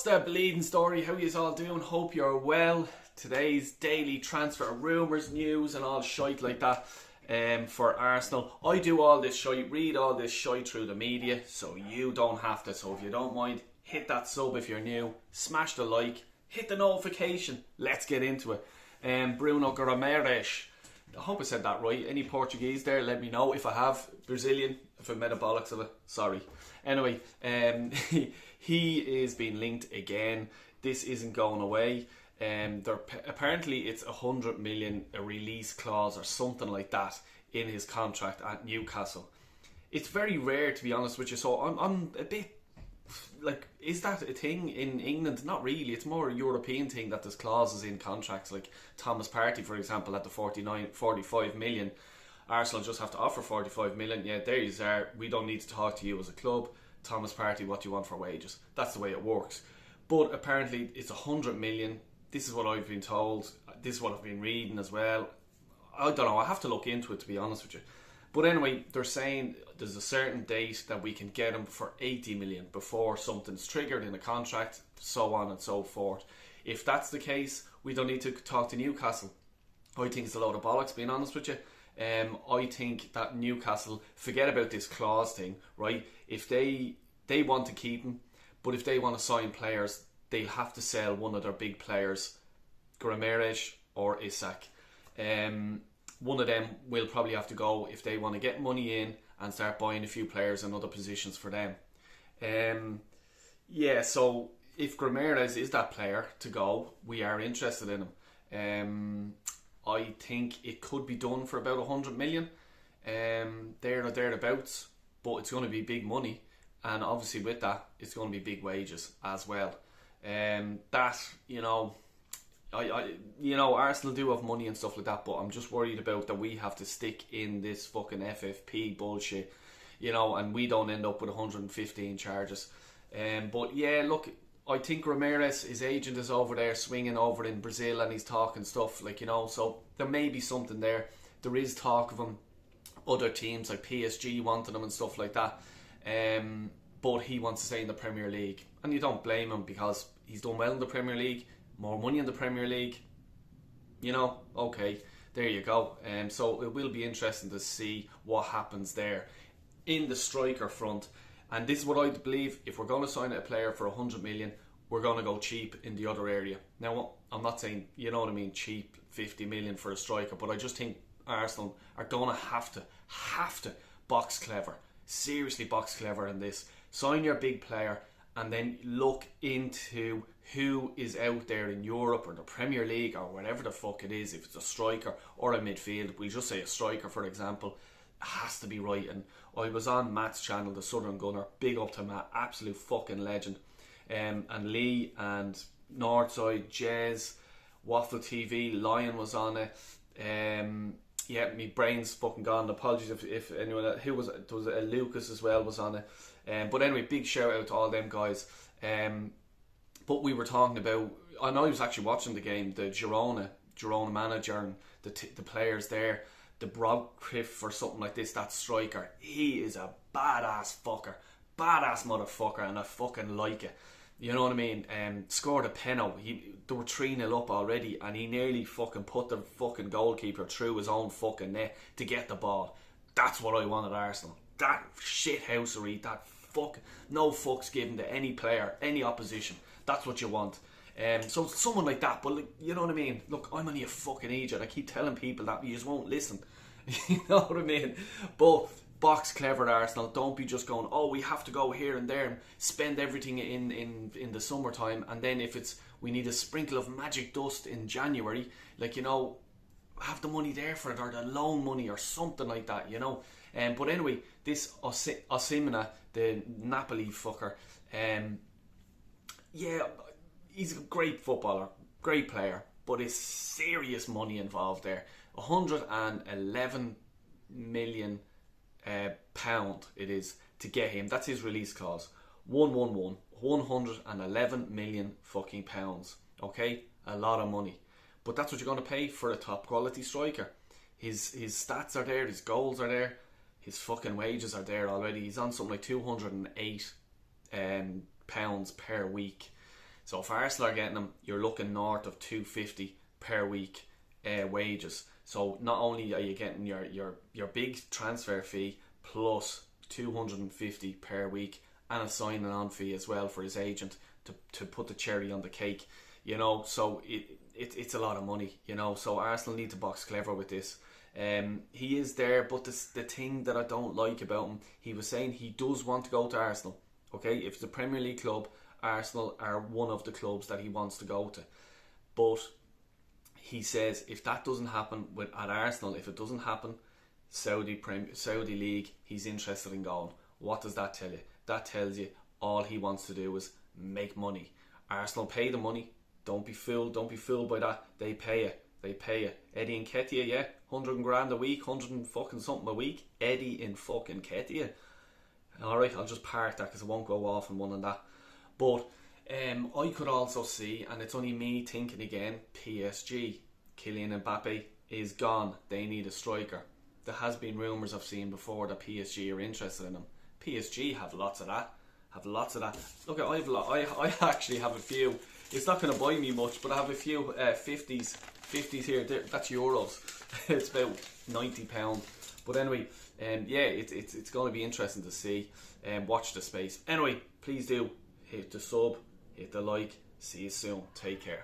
What's the bleeding story? How yous all doing? Hope you're well. Today's daily transfer rumours, news and all shite like that for Arsenal. I do all this shite, read all this shite through the media, so you don't have to. So if you don't mind, hit that sub if you're new, smash the like, hit the notification. Let's get into it. Bruno Guimaraes. I hope I said that right. Any Portuguese there, let me know. If I have, Brazilian, if I made a bollocks of it, sorry. Anyway, he is being linked again. This isn't going away. Apparently it's 100 million, a release clause or something like that in his contract at Newcastle. It's very rare, to be honest with you, so I'm a bit like, is that a thing in England? Not really. It's more a European thing that there's clauses in contracts, like Thomas Partey, for example, at the 45 million. Arsenal just have to offer 45 million. Yeah, there you are. We don't need to talk to you as a club. Thomas Partey, what do you want for wages? That's the way it works. But apparently it's 100 million. This is what I've been told. This is what I've been reading as well. I don't know. I have to look into it, to be honest with you. But anyway, they're saying there's a certain date that we can get him for 80 million before something's triggered in a contract, so on and so forth. If that's the case, we don't need to talk to Newcastle. I think it's a load of bollocks, being honest with you. I think that Newcastle, forget about this clause thing, right? If they want to keep him, but if they want to sign players, they'll have to sell one of their big players, Rumours or Isak. One of them will probably have to go if they want to get money in and start buying a few players in other positions for them. So if Rumours is that player to go, we are interested in him. I think it could be done for about 100 million, there or thereabouts, but it's going to be big money, and obviously with that, it's going to be big wages as well. Arsenal do have money and stuff like that, but I'm just worried about that we have to stick in this fucking FFP bullshit, and we don't end up with 115 charges. But yeah, look, I think Rumours, his agent, is over there swinging over in Brazil, and he's talking stuff so there may be something there. There is talk of him, other teams like PSG wanting him and stuff like that, but he wants to stay in the Premier League, and you don't blame him because he's done well in the Premier League, more money in the Premier League, okay, there you go. So it will be interesting to see what happens there in the striker front. And this is what I believe: if we're going to sign a player for 100 million, we're going to go cheap in the other area. Now, I'm not saying, cheap 50 million for a striker, but I just think Arsenal are going to have to box clever. Seriously box clever in this. Sign your big player and then look into who is out there in Europe or the Premier League or whatever the fuck it is. If it's a striker or a midfield, we just say a striker, for example, has to be right. And I was on Matt's channel, the Southern Gunner, big up to Matt, absolute fucking legend, and Lee and Northside, Jez, Waffle TV, Lion was on it. My brain's fucking gone. Apologies if anyone who was it was Lucas as well was on it. But anyway, big shout out to all them guys. But we were talking about, and I was actually watching the game, the Girona manager and the players there. The Broadcliffe or something like this, that striker, he is a badass motherfucker, and I fucking like it. You know what I mean? Scored a penalty. They were 3-0 up already, and he nearly fucking put the fucking goalkeeper through his own fucking net to get the ball. That's what I want at Arsenal. That shithousery, that no fucks given to any player, any opposition. That's what you want. So someone like that, but you know what I mean? Look, I'm only a fucking idiot. I keep telling people that, you just won't listen. You know what I mean? But box clever at Arsenal. Don't be just going, we have to go here and there and spend everything in the summertime, and then if we need a sprinkle of magic dust in January, have the money there for it, or the loan money or something like that, But anyway, this Osimhen, the Napoli fucker, he's a great footballer, great player, but it's serious money involved there. 111 million pound it is to get him. That's his release clause. 111 million fucking pounds. Okay, a lot of money, but that's what you're going to pay for a top quality striker. His stats are there, his goals are there, his fucking wages are there already. He's on something like 208 pounds per week. So if Arsenal are getting him, you're looking north of 250 per week wages. So not only are you getting your big transfer fee plus 250 per week and a signing on fee as well for his agent to put the cherry on the cake, you know. So it's a lot of money, you know. So Arsenal need to box clever with this. He is there, but the thing that I don't like about him, he was saying he does want to go to Arsenal. Okay, if it's a Premier League club, Arsenal are one of the clubs that he wants to go to. But he says if that doesn't happen at Arsenal, if it doesn't happen, Saudi League, he's interested in going. What does that tell you? That tells you all he wants to do is make money. Arsenal pay the money. Don't be fooled by that. They pay you. Eddie Nketiah, yeah, 100 grand a week, 100 and fucking something a week. Eddie in fucking Nketiah. Alright, I'll just park that because I won't go off on one on that. But I could also see, and it's only me thinking again, PSG, Kylian Mbappe is gone. They need a striker. There has been rumours I've seen before that PSG are interested in him. PSG have lots of that. Look, I actually have a few. It's not going to buy me much, but I have a few 50s here. That's euros. It's about £90. But anyway, yeah, it's going to be interesting to see. Watch the space. Anyway, please do hit the sub, hit the like. See you soon. Take care.